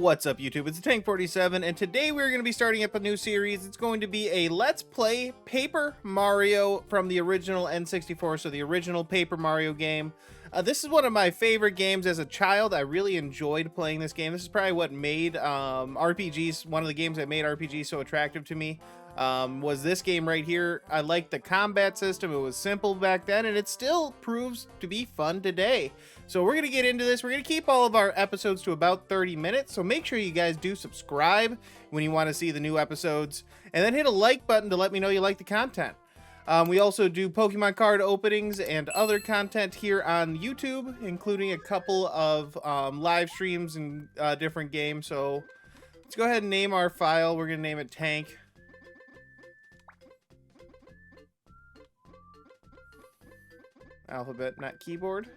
What's up, YouTube? It's Tank47, and today we're going to be starting up a new series. It's going to be a Let's Play Paper Mario from the original N64, so the original Paper Mario game. This is one of my favorite games as a child. I really enjoyed playing this game. This is probably what made RPGs, one of the games that made RPGs so attractive to me. Was this game right here. I liked the combat system. It was simple back then, and it still proves to be fun today. So we're going to get into this. We're going to keep all of our episodes to about 30 minutes, so make sure you guys do subscribe when you want to see the new episodes, and then hit a like button to let me know you like the content. We also do Pokemon card openings and other content here on YouTube, including a couple of live streams and different games. So let's go ahead and name our file. We're going to name it Tank. Alphabet, not keyboard.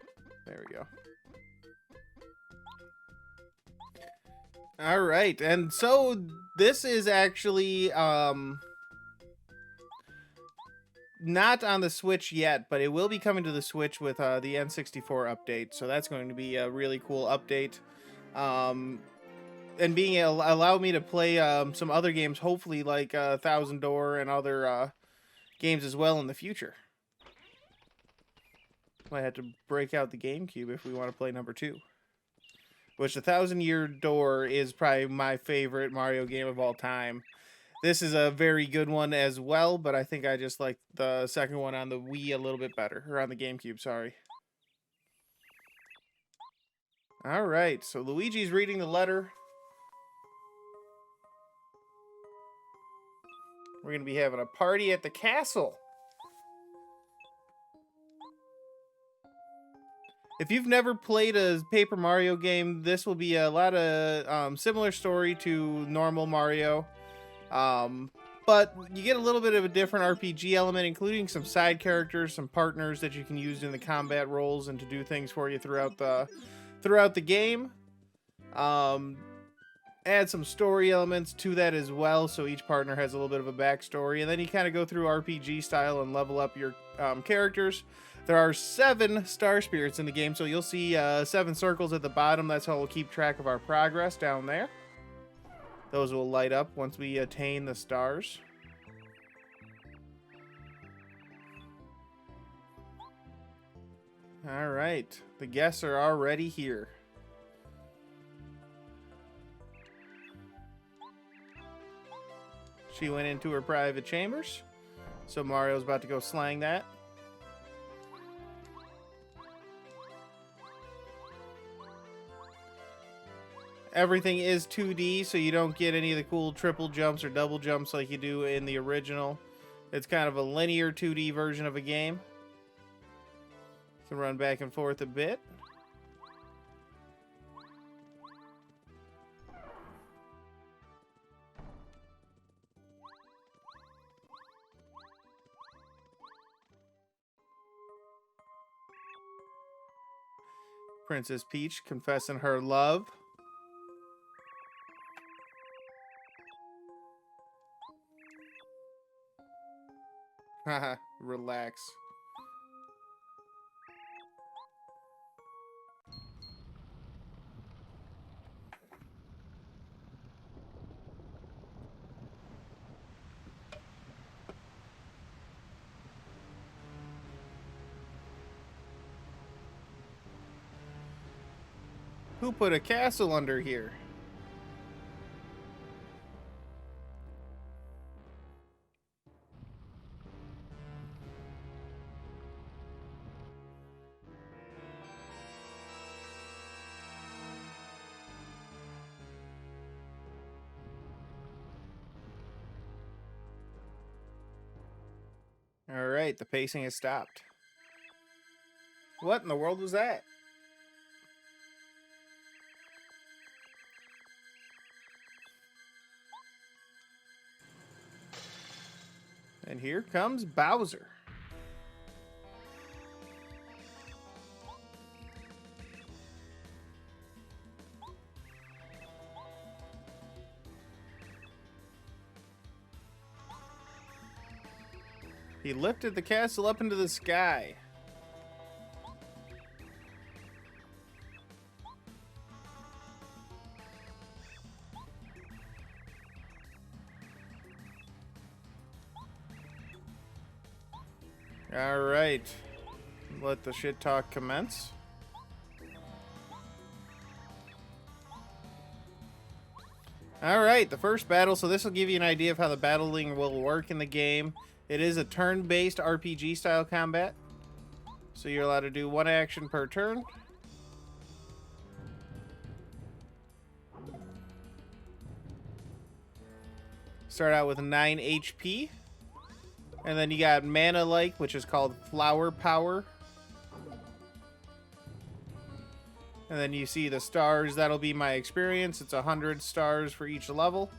There we go. All right, and so this is actually not on the Switch yet, but it will be coming to the Switch with the N64 update. So that's going to be a really cool update, and being allow me to play some other games, hopefully like Thousand Door and other games as well in the future. Might have to break out the GameCube if we want to play number 2. Which the Thousand Year Door is probably my favorite Mario game of all time. This is a very good one as well, but I think I just like the second one on the Wii a little bit better. Or on the GameCube, sorry. Alright, so Luigi's reading the letter. We're going to be having a party at the castle. If you've never played a Paper Mario game, this will be a lot of similar story to normal Mario. But you get a little bit of a different RPG element, including some side characters, some partners that you can use in the combat roles and to do things for you throughout the game. Add some story elements to that as well, so each partner has a little bit of a backstory, and then you kind of go through RPG style and level up your characters. There are 7 star spirits in the game, so you'll see 7 circles at the bottom. That's how we'll keep track of our progress down there. Those will light up once we attain the stars. All right, the guests are already here. She went into her private chambers, so Mario's about to go slang that. Everything is 2D, so you don't get any of the cool triple jumps or double jumps like you do in the original. It's kind of a linear 2D version of a game. You can run back and forth a bit. Princess Peach confessing her love. Haha, relax. Who put a castle under here? Alright, the pacing has stopped. What in the world was that? And here comes Bowser. He lifted the castle up into the sky. All right. Let the shit talk commence. All right, the first battle. So this will give you an idea of how the battling will work in the game. It is a turn-based RPG style combat. So you're allowed to do one action per turn. Start out with 9 HP. And then you got Mana Like, which is called Flower Power. And then you see the stars. That'll be my experience. It's 100 stars for each level.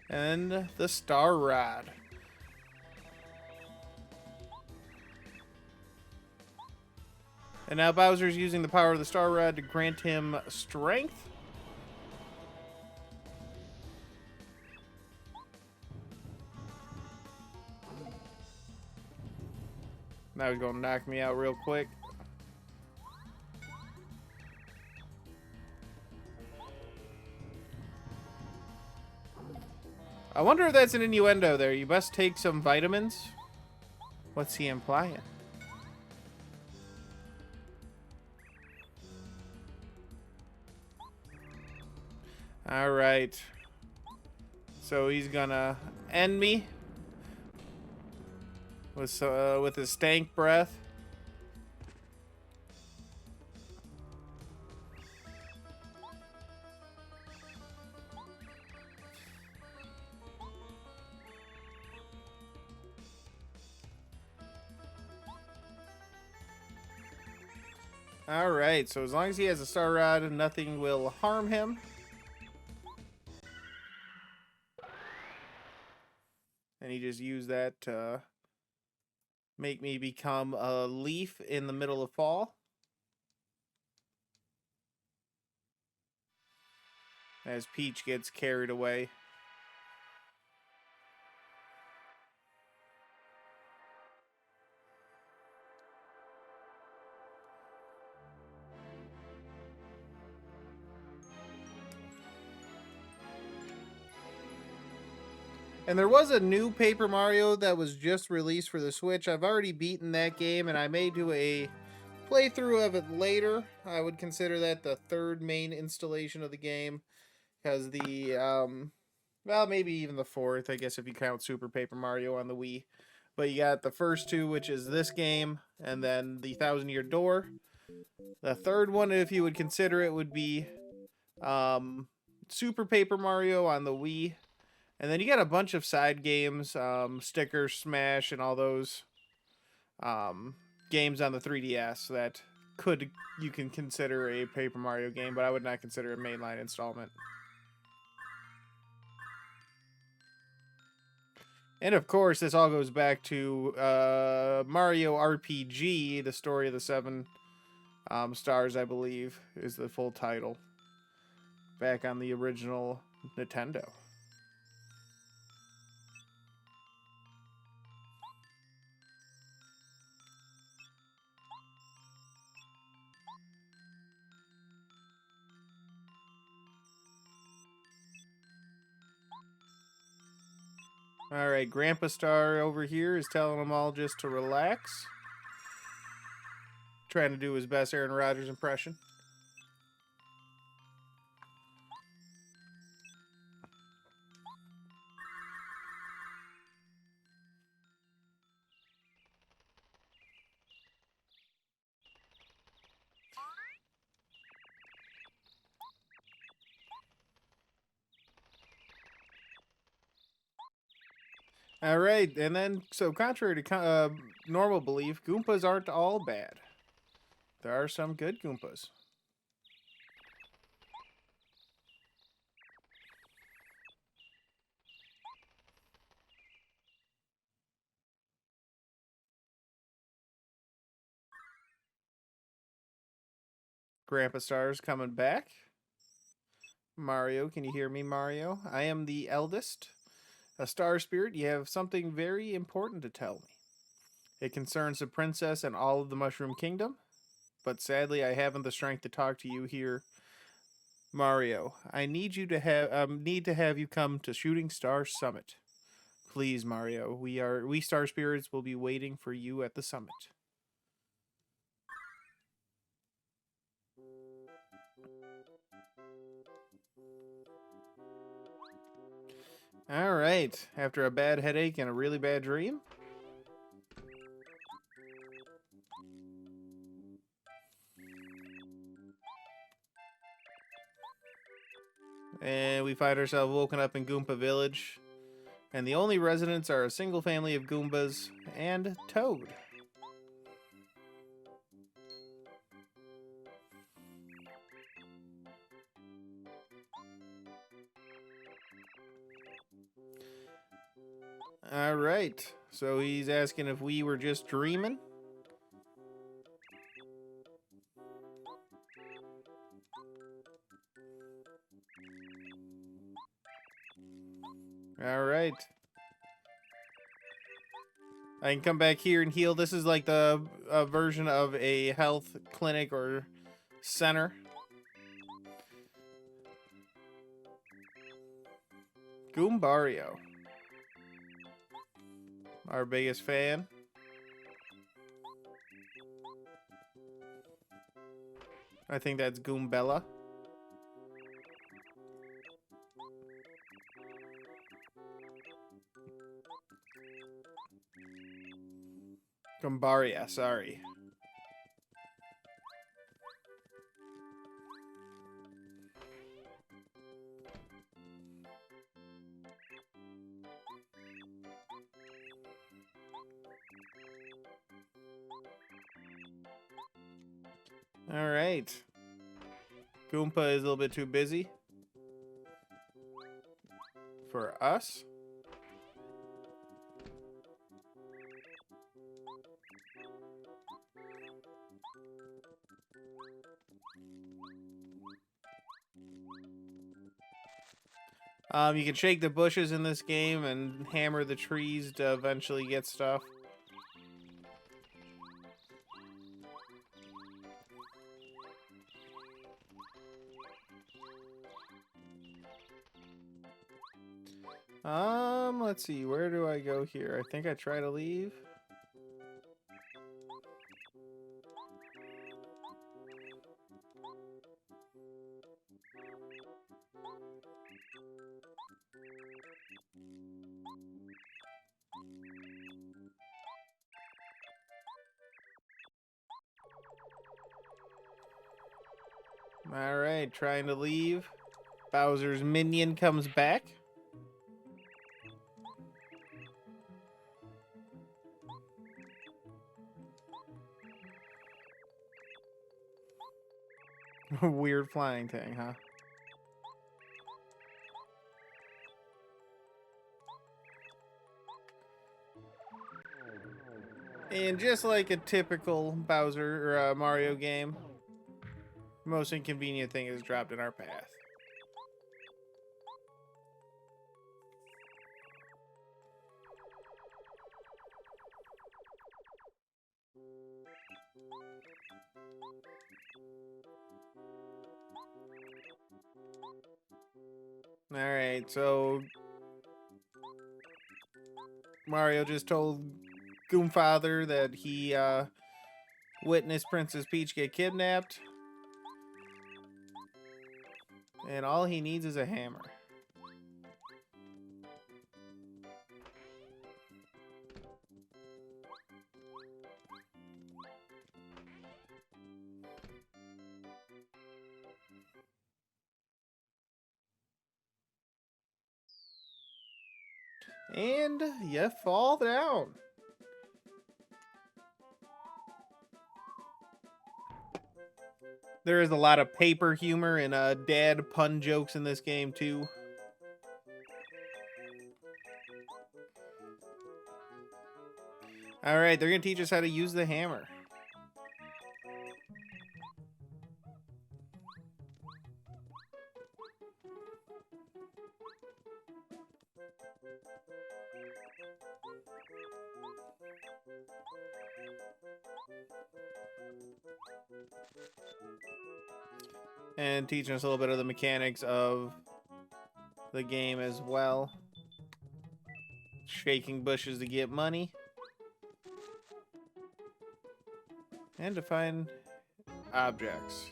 And the Star Rod. And now Bowser's using the power of the Star Rod to grant him strength. Now he's gonna knock me out real quick. I wonder if that's an innuendo there. You must take some vitamins. What's he implying? All right. So he's gonna end me with his stank breath. All right. So as long as he has a Star Rod, nothing will harm him. And he just used that to make me become a leaf in the middle of fall. As Peach gets carried away. And there was a new Paper Mario that was just released for the Switch. I've already beaten that game, and I may do a playthrough of it later. I would consider that the third main installation of the game, because well, maybe even the fourth, I guess, if you count Super Paper Mario on the Wii. But you got the first two, which is this game, and then the Thousand Year Door. The third one, if you would consider it, would be Super Paper Mario on the Wii. And then you got a bunch of side games, Sticker Smash and all those games on the 3DS that you can consider a Paper Mario game, but I would not consider a mainline installment. And of course, this all goes back to Mario RPG, the story of the 7 stars, I believe, is the full title. Back on the original Nintendo. All right, Grandpa Star over here is telling them all just to relax. Trying to do his best Aaron Rodgers impression. All right, and then, so contrary to normal belief, Goombas aren't all bad. There are some good Goombas. Grandpa Star's coming back. Mario, can you hear me, Mario? I am the eldest. A star spirit, you have something very important to tell me. It concerns the princess and all of the Mushroom Kingdom, but sadly I haven't the strength to talk to you here Mario, I need to have you come to Shooting Star Summit. Please, Mario. We Star Spirits will be waiting for you at the summit. All right. After a bad headache and a really bad dream. And we find ourselves woken up in Goomba Village. And the only residents are a single family of Goombas and Toad. All right. So he's asking if we were just dreaming. All right. I can come back here and heal. This is like the version of a health clinic or center. Goombario. Our biggest fan. I think that's Goombella. Goombaria, sorry. All right. Goomba is a little bit too busy for us. You can shake the bushes in this game and hammer the trees to eventually get stuff. Let's see, where do I go here? I think I try to leave. All right, trying to leave. Bowser's minion comes back. Weird flying thing, huh? And just like a typical Bowser or Mario game, most inconvenient thing is dropped in our path. Alright, so Mario just told Goomfather that he witnessed Princess Peach get kidnapped. And all he needs is a hammer. And you fall down. There is a lot of paper humor and dad pun jokes in this game too. Alright, they're going to teach us how to use the hammer. and teaching us a little bit of the mechanics of the game as well. Shaking bushes to get money. And to find objects.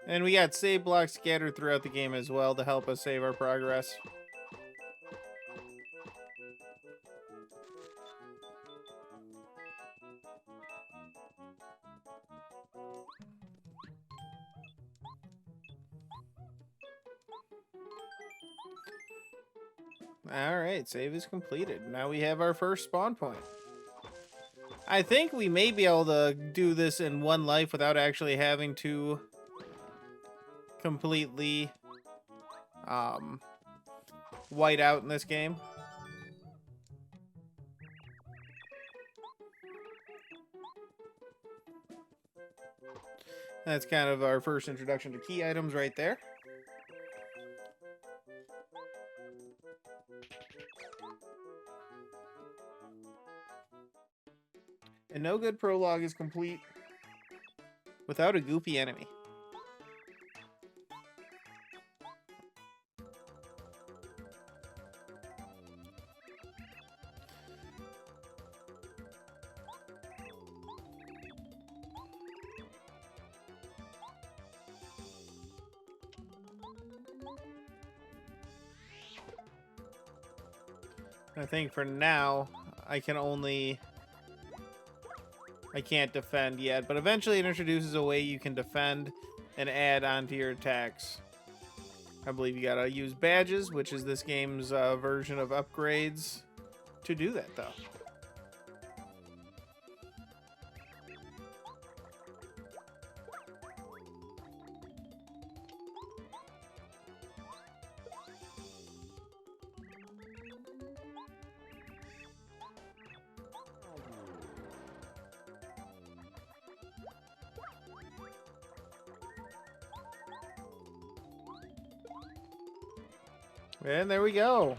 And we got save blocks scattered throughout the game as well to help us save our progress. Alright, save is completed. Now we have our first spawn point. I think we may be able to do this in one life without actually having to completely white out in this game. That's kind of our first introduction to key items right there. And no good prologue is complete without a goofy enemy. I think for now, I can't defend yet, but eventually it introduces a way you can defend and add onto your attacks. I believe you gotta use badges, which is this game's version of upgrades, to do that, though. And there we go.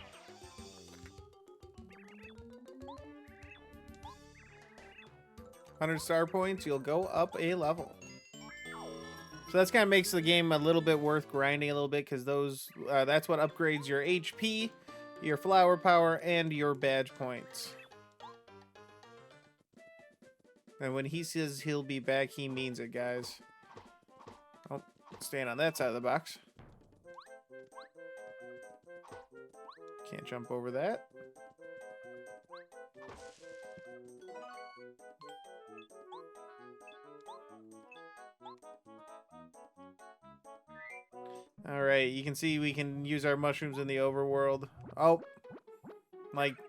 $100 points, you'll go up a level. So that's kind of makes the game a little bit worth grinding a little bit, because those that's what upgrades your HP, your flower power, and your badge points. And when he says he'll be back, he means it, guys. Oh, staying on that side of the box. Can't jump over that. Alright, you can see we can use our mushrooms in the overworld. Oh,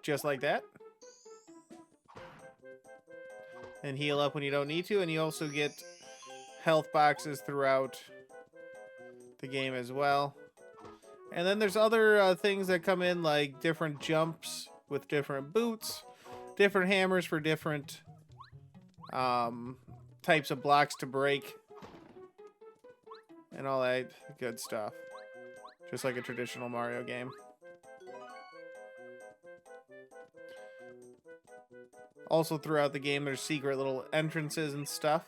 just like that. And heal up when you don't need to, and you also get health boxes throughout the game as well. And then there's other things that come in, like different jumps with different boots, different hammers for different types of blocks to break, and all that good stuff. Just like a traditional Mario game. Also throughout the game, there's secret little entrances and stuff.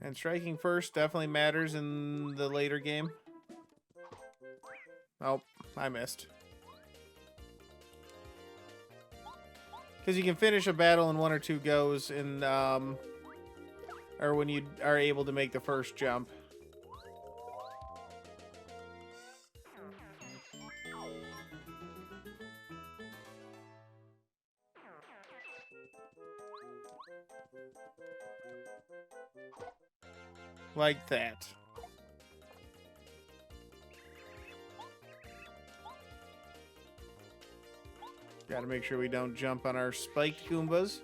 And striking first definitely matters in the later game. Oh, I missed. Because you can finish a battle in 1 or 2 goes in, or when you are able to make the first jump. Like that. Gotta make sure we don't jump on our spiked Goombas.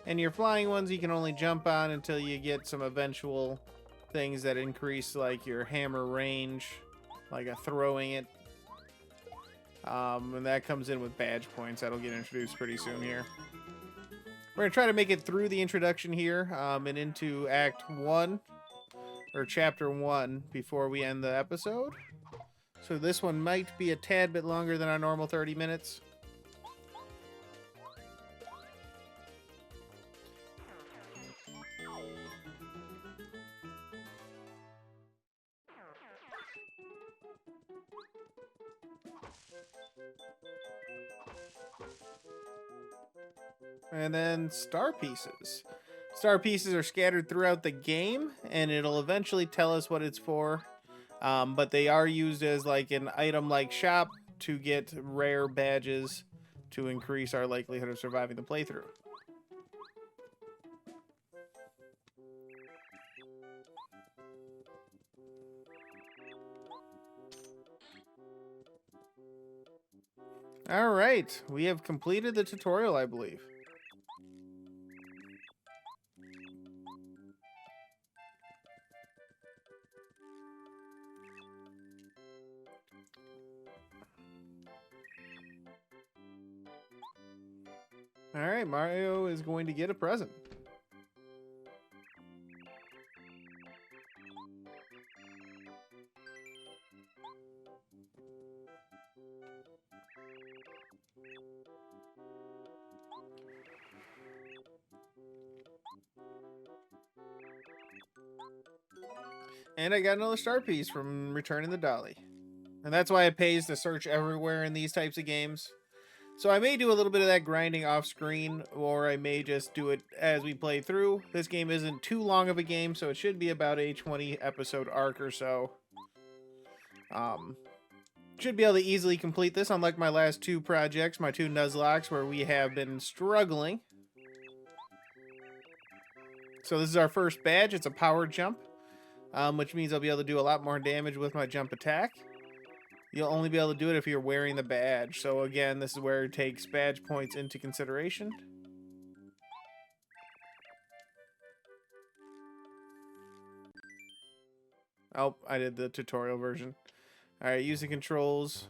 And your flying ones you can only jump on until you get some eventual things that increase like your hammer range, like a throwing it. And that comes in with badge points. That'll get introduced pretty soon here. We're going to try to make it through the introduction here and into Act 1, or Chapter 1, before we end the episode. So this one might be a tad bit longer than our normal 30 minutes. And then star pieces. Star pieces are scattered throughout the game, and it'll eventually tell us what it's for. But they are used as like an item-like shop to get rare badges to increase our likelihood of surviving the playthrough. All right, we have completed the tutorial, I believe. All right, Mario is going to get a present. And I got another star piece from returning the dolly. And that's why it pays to search everywhere in these types of games. So I may do a little bit of that grinding off screen, or I may just do it as we play through. This game isn't too long of a game, so it should be about a 20 episode arc or so. Should be able to easily complete this, unlike my last two projects, my two Nuzlockes, where we have been struggling. So this is our first badge. It's a power jump, which means I'll be able to do a lot more damage with my jump attack. You'll only be able to do it if you're wearing the badge. So again, this is where it takes badge points into consideration. Oh, I did the tutorial version. Alright, use the controls.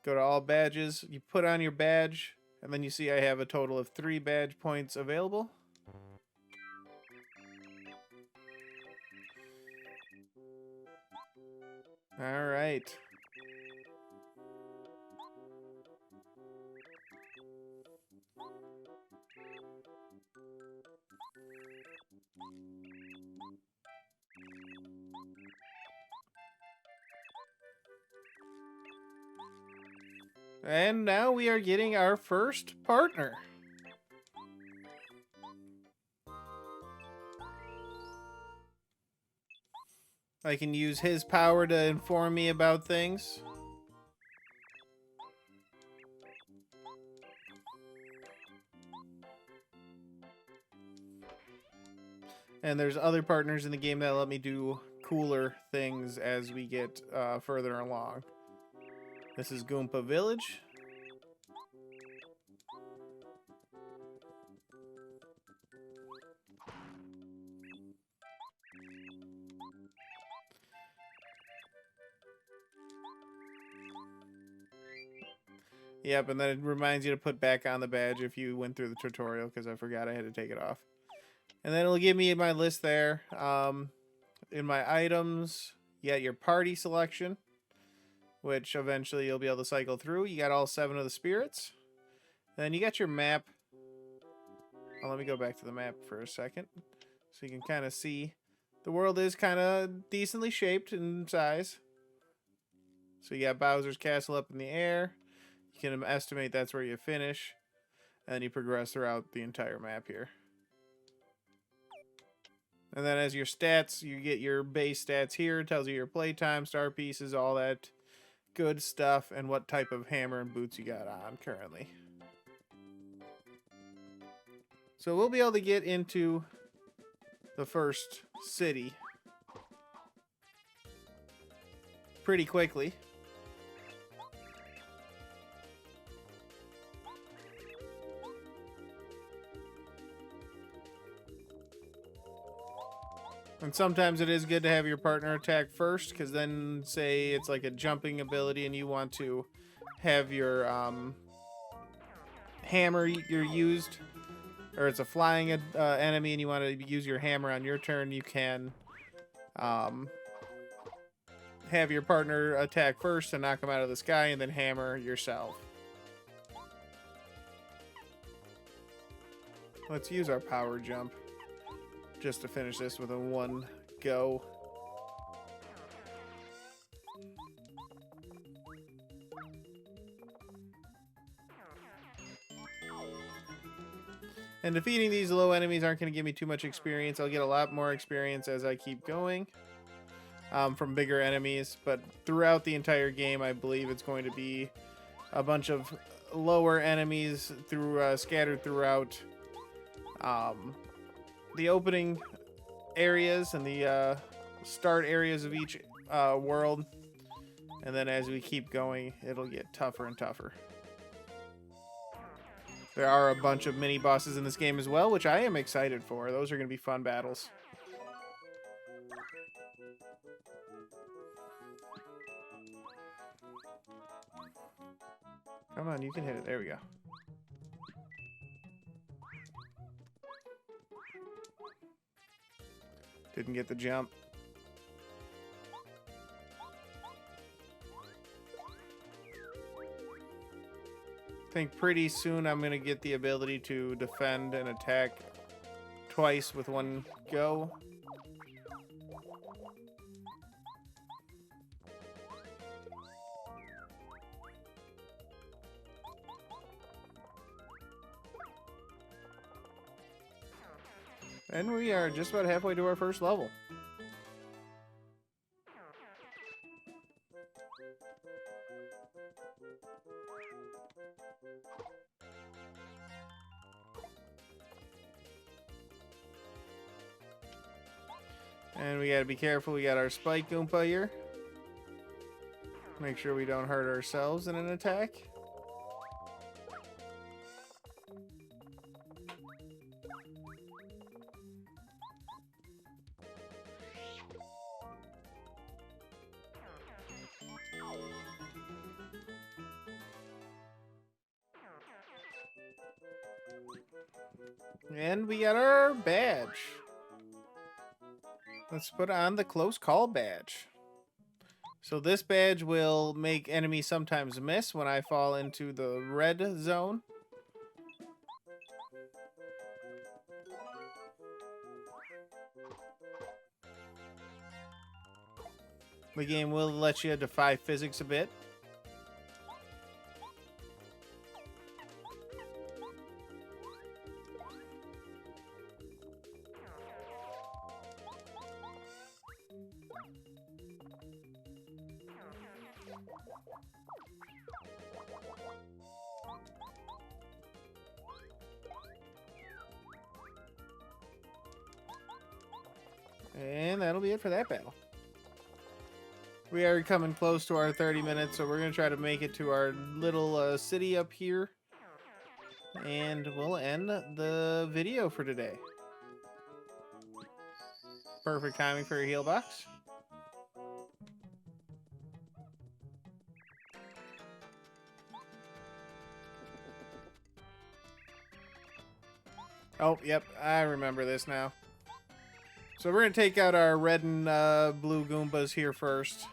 Go to all badges. You put on your badge, and then you see I have a total of 3 badge points available. Alright. And now we are getting our first partner. I can use his power to inform me about things. And there's other partners in the game that let me do cooler things as we get further along. This is Goomba Village. Yep, and then it reminds you to put back on the badge if you went through the tutorial, because I forgot I had to take it off. And then it'll give me my list there. In my items, you got your party selection, which eventually you'll be able to cycle through. You got all 7 of the spirits. Then you got your map. Oh, let me go back to the map for a second, so you can kind of see. The world is kind of decently shaped in size. So you got Bowser's castle up in the air. You can estimate that's where you finish. And then you progress throughout the entire map here. And then as your stats, you get your base stats here. It tells you your playtime, star pieces, all that good stuff, and what type of hammer and boots you got on currently. So we'll be able to get into the first city pretty quickly. And sometimes it is good to have your partner attack first, because then, say, it's like a jumping ability and you want to have your hammer you're used, or it's a flying enemy and you want to use your hammer on your turn, you can have your partner attack first and knock them out of the sky, and then hammer yourself. Let's use our power jump just to finish this with a one go. And defeating these low enemies aren't going to give me too much experience. I'll get a lot more experience as I keep going from bigger enemies. But throughout the entire game, I believe it's going to be a bunch of lower enemies scattered throughout the opening areas and the start areas of each world. And then as we keep going, it'll get tougher and tougher. There are a bunch of mini bosses in this game as well, which I am excited for. Those are going to be fun battles. Come on, you can hit it. There we go. Didn't get the jump. I think pretty soon I'm going to get the ability to defend and attack twice with one go. And we are just about halfway to our first level. And we gotta be careful, we got our spike Goomba here. Make sure we don't hurt ourselves in an attack. And we got our badge. Let's put on the close call badge. So this badge will make enemies sometimes miss when I fall into the red zone. The game will let you defy physics a bit. And that'll be it for that battle. We are coming close to our 30 minutes, so we're going to try to make it to our little city up here. And we'll end the video for today. Perfect timing for your heal box. Oh, yep, I remember this now. So we're going to take out our red and blue Goombas here first.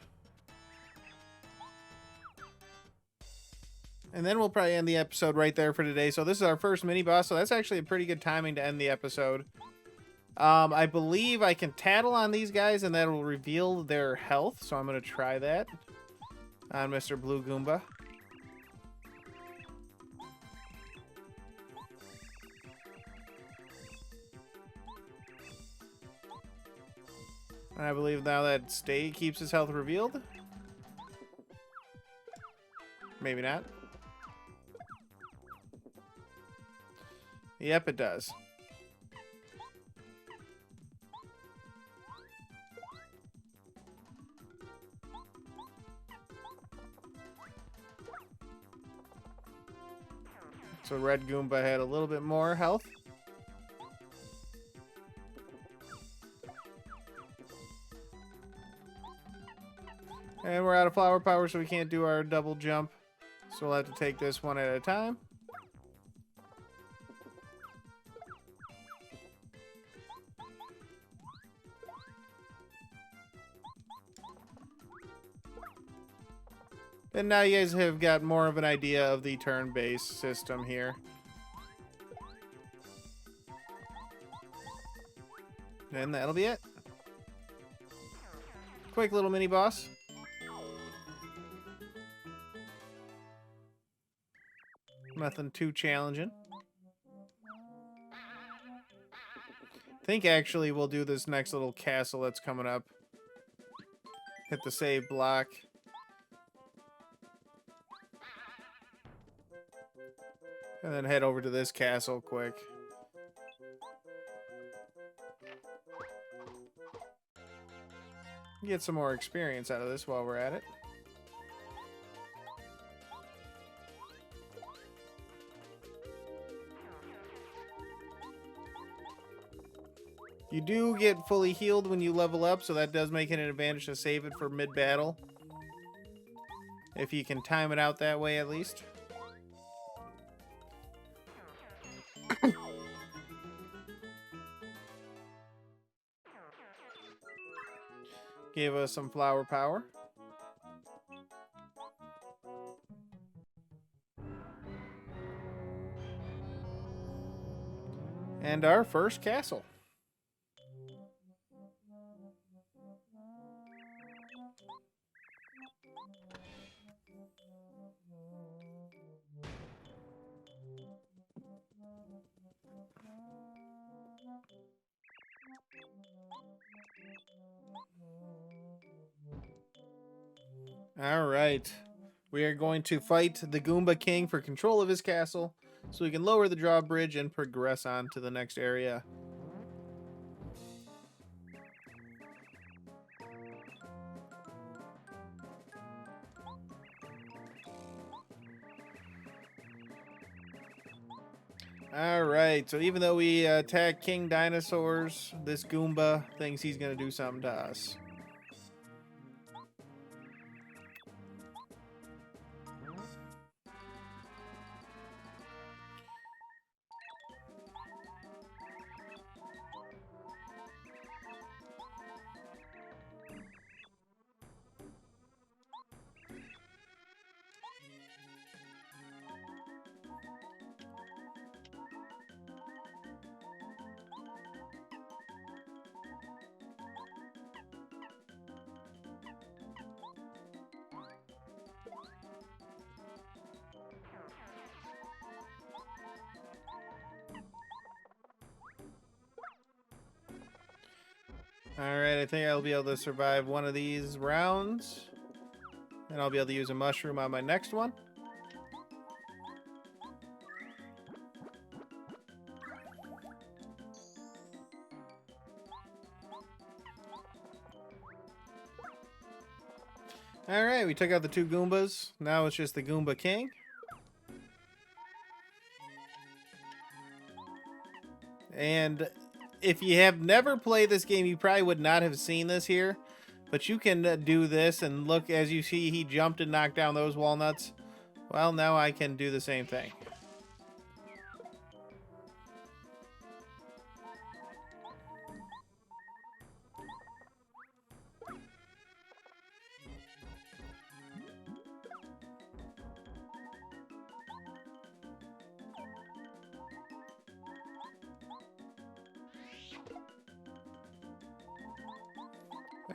And then we'll probably end the episode right there for today. So this is our first mini-boss, so that's actually a pretty good timing to end the episode. I believe I can tattle on these guys, and that will reveal their health. So I'm going to try that on Mr. Blue Goomba. And I believe now that stay keeps his health revealed. Maybe not. Yep, it does. So Red Goomba had a little bit more health. And we're out of flower power, so we can't do our double jump. So we'll have to take this one at a time. And now you guys have got more of an idea of the turn-based system here. And that'll be it. Quick little mini boss. Nothing too challenging. I think actually we'll do this next little castle that's coming up. Hit the save block. And then head over to this castle quick. Get some more experience out of this while we're at it. You do get fully healed when you level up, so that does make it an advantage to save it for mid-battle. If you can time it out that way, at least. Give us some flower power. And our first castle. All right. We are going to fight the Goomba King for control of his castle so we can lower the drawbridge and progress on to the next area. Alright, so even though we attack King Dinosaurs, this Goomba thinks he's going to do something to us. Alright, I think I'll be able to survive one of these rounds. And I'll be able to use a mushroom on my next one. Alright, we took out the two Goombas. Now it's just the Goomba King. And if you have never played this game, you probably would not have seen this here. But you can do this, and look, as you see, he jumped and knocked down those walnuts. Well, now I can do the same thing.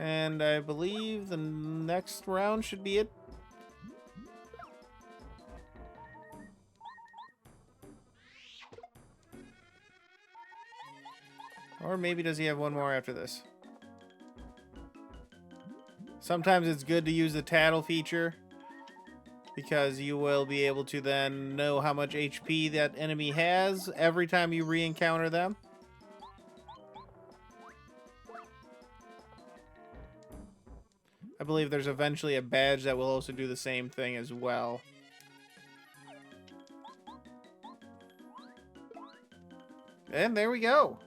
And I believe the next round should be it. Or maybe does he have one more after this? Sometimes it's good to use the tattle feature, because you will be able to then know how much HP that enemy has every time you re-encounter them. I believe there's eventually a badge that will also do the same thing as well. And there we go.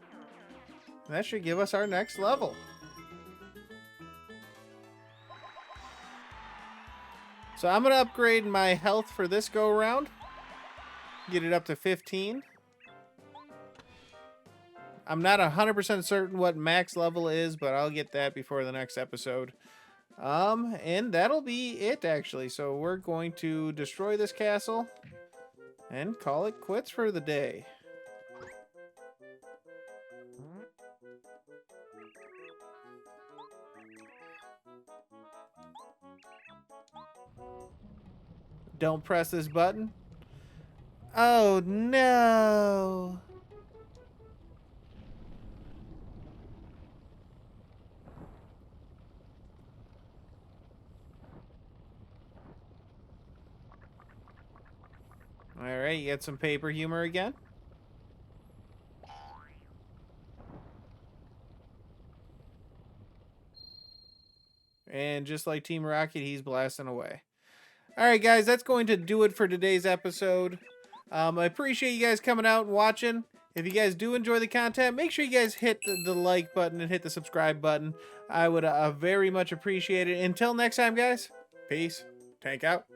That should give us our next level. So I'm going to upgrade my health for this go around. Get it up to 15. I'm not 100% certain what max level is, but I'll get that before the next episode. And that'll be it, actually. So we're going to destroy this castle and call it quits for the day. Don't press this button. Oh, no. All right, you get some paper humor again. And just like Team Rocket, he's blasting away. All right, guys, that's going to do it for today's episode. I appreciate you guys coming out and watching. If you guys do enjoy the content, make sure you guys hit the like button and hit the subscribe button. I would very much appreciate it. Until next time, guys, peace. Tank out.